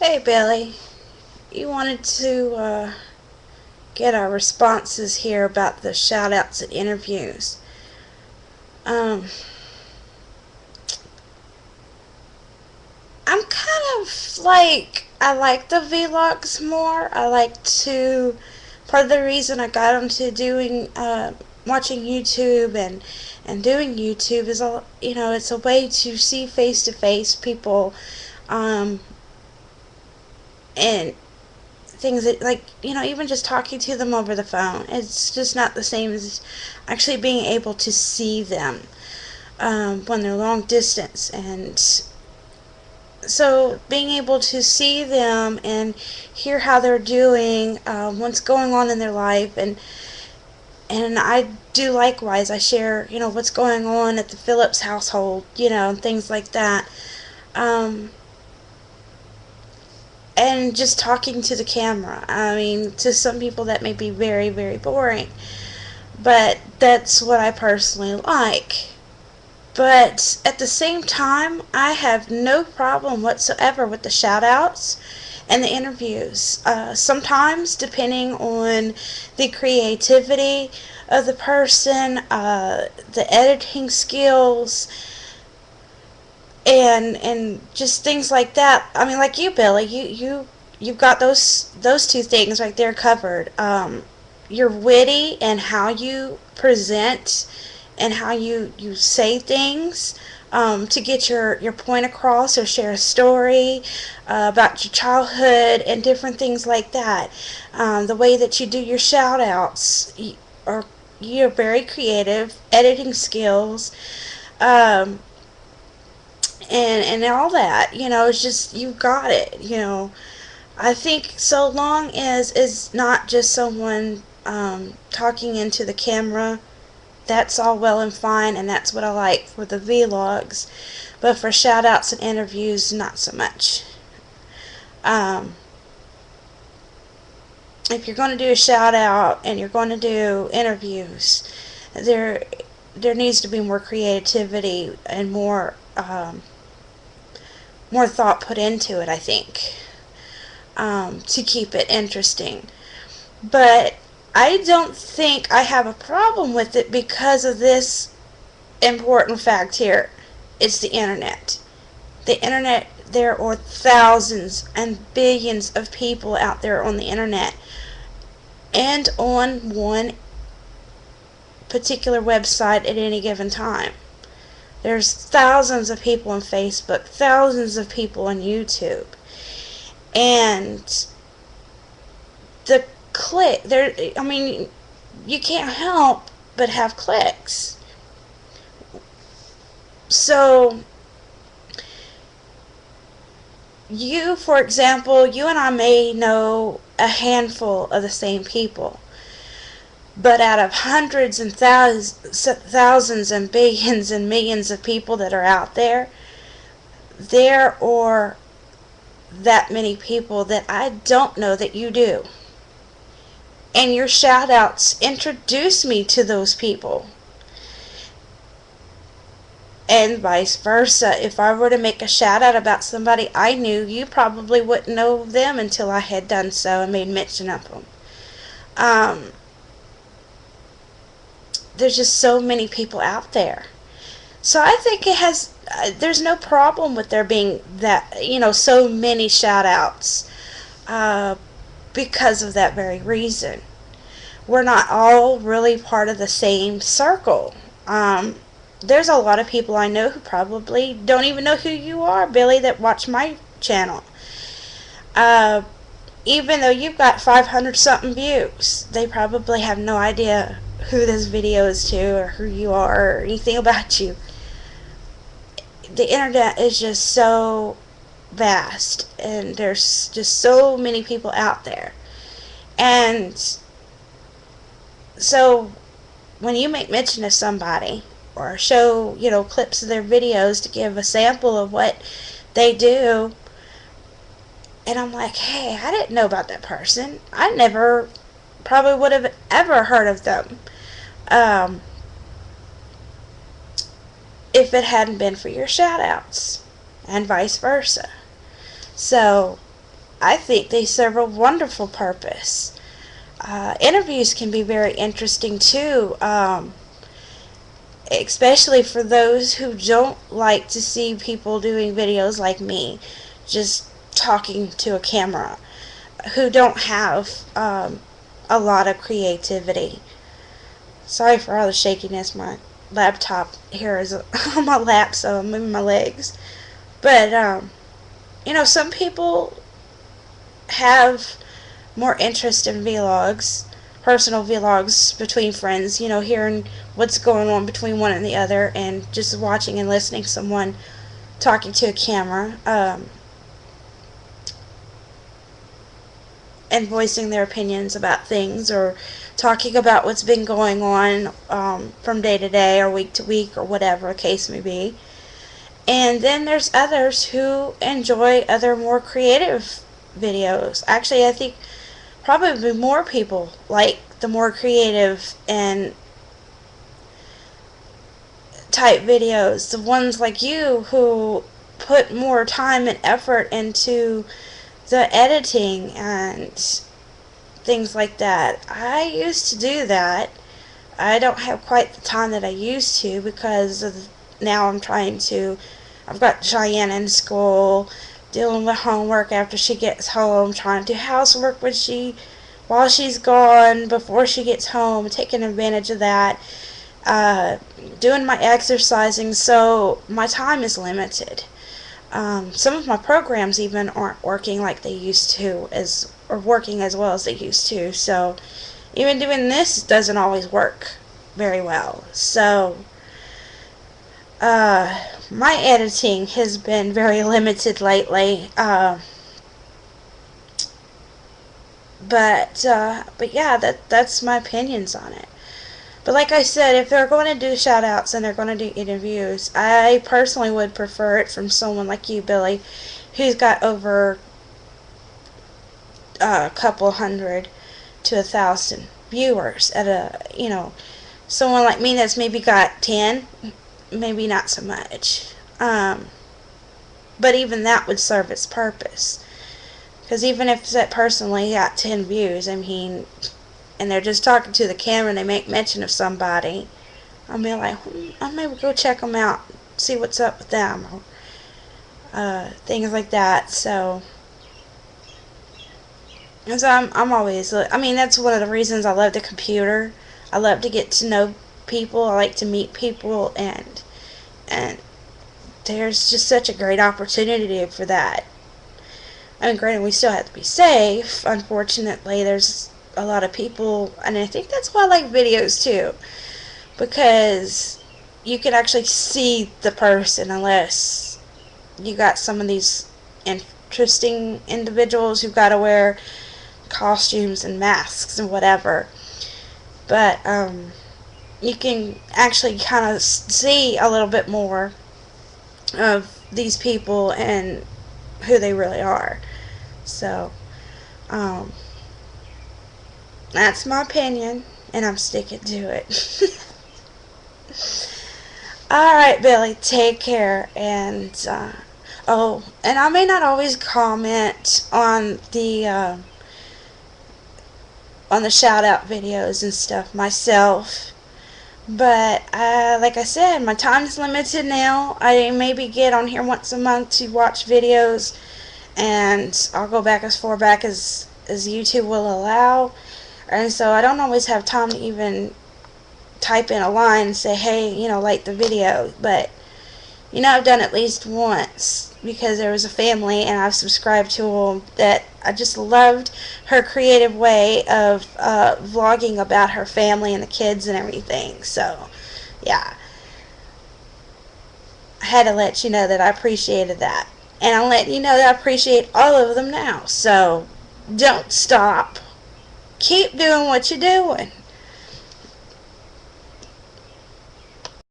Hey Billy, you wanted to get our responses here about the shout outs and interviews. Um, I'm kind of like, I like the vlogs more. Part of the reason I got into watching YouTube and doing YouTube is, it's a way to see face to face people, um, and things that, like, even just talking to them over the phone, it's just not the same as actually being able to see them when they're long distance. And so being able to see them and hear how they're doing, what's going on in their life, and I do likewise. I share, what's going on at the Phillips household, and things like that. um, and just talking to the camera. I mean, to some people that may be very, very boring, but that's what I personally like. But at the same time, I have no problem whatsoever with the shout outs and the interviews. Sometimes, depending on the creativity of the person, the editing skills, and just things like that. I mean, like you, Billy, you've got those two things right there covered. You're witty and how you present and how you say things, to get your point across or share a story about your childhood and different things like that. The way that you do your shout outs, or you're very creative, editing skills, um, and all that. It's just, you got it. I think so long as it's not just someone talking into the camera, that's all well and fine, and that's what I like for the vlogs. But for shout outs and interviews, not so much. Um, if you're going to do a shout out and you're going to do interviews, there there needs to be more creativity and more thought put into it, I think, to keep it interesting. But I don't think I have a problem with it because of this important fact here. It's the internet. The internet, there are thousands and billions of people out there on the internet, and on one particular website at any given time. There's thousands of people on Facebook, thousands of people on YouTube. And the click there, I mean, you can't help but have clicks. So for example, you and I may know a handful of the same people, but out of hundreds and thousands and billions and millions of people that are out there, there are that many people that I don't know that you do. And your shout outs introduce me to those people. And vice versa. If I were to make a shout out about somebody I knew, you probably wouldn't know them until I had done so and made mention of them. There's just so many people out there. So I think there's no problem with there being that, so many shout outs, because of that very reason. We're not all really part of the same circle. There's a lot of people I know who probably don't even know who you are, Billy, that watch my channel. Even though you've got 500 something views, they probably have no idea who this video is to, or who you are, or anything about you. The internet is just so vast, and there's just so many people out there. And so when you make mention of somebody, or show, clips of their videos to give a sample of what they do, and I'm like, hey, I didn't know about that person. I never probably would have ever heard of them, if it hadn't been for your shout outs, and vice versa. So I think they serve a wonderful purpose. Interviews can be very interesting too, especially for those who don't like to see people doing videos like me, just talking to a camera, who don't have a lot of creativity. Sorry for all the shakiness. My laptop here is on my lap, so I'm moving my legs. But, some people have more interest in vlogs, personal vlogs between friends, hearing what's going on between one and the other, and just watching and listening to someone talking to a camera, and voicing their opinions about things, or talking about what's been going on from day to day or week to week or whatever the case may be. And then there's others who enjoy other more creative videos. Actually, I think probably more people like the more creative and type videos, the ones like you who put more time and effort into the editing and things like that. I used to do that. I don't have quite the time that I used to, because now I've got Cheyenne in school, dealing with homework after she gets home, trying to do housework while she's gone, before she gets home, taking advantage of that, doing my exercising, so my time is limited. Some of my programs even aren't working like they used to, or working as well as they used to, so even doing this doesn't always work very well. So my editing has been very limited lately, but yeah, that's my opinions on it. But like I said, if they're going to do shout-outs and they're going to do interviews, I personally would prefer it from someone like you, Billy, who's got over a couple hundred to 1,000 viewers at someone like me that's maybe got 10, maybe not so much. But even that would serve its purpose. Because even if that person only got 10 views, and they're just talking to the camera and they make mention of somebody, I'll be like, I'll maybe go check them out, see what's up with them, or things like that. So I'm always, that's one of the reasons I love the computer. I love to get to know people. I like to meet people, and there's just such a great opportunity for that. Granted, we still have to be safe. Unfortunately, there's a lot of people, and I think that's why I like videos too, because you can actually see the person, unless you got some of these interesting individuals who've got to wear costumes and masks and whatever. But you can actually kind of see a little bit more of these people and who they really are. So that's my opinion, and I'm sticking to it. Alright, Billy, take care. And and I may not always comment on the shout out videos and stuff myself, but like I said, my time's limited now. I maybe get on here once a month to watch videos, and I'll go back as far back as YouTube will allow, and so I don't always have time to even type in a line and say, hey, like the video. But I've done it at least once, because there was a family, and I've subscribed to them, that I just loved her creative way of vlogging about her family and the kids and everything. So yeah, I had to let you know that I appreciated that, and I'm letting you know that I appreciate all of them now. So don't stop, keep doing what you're doing.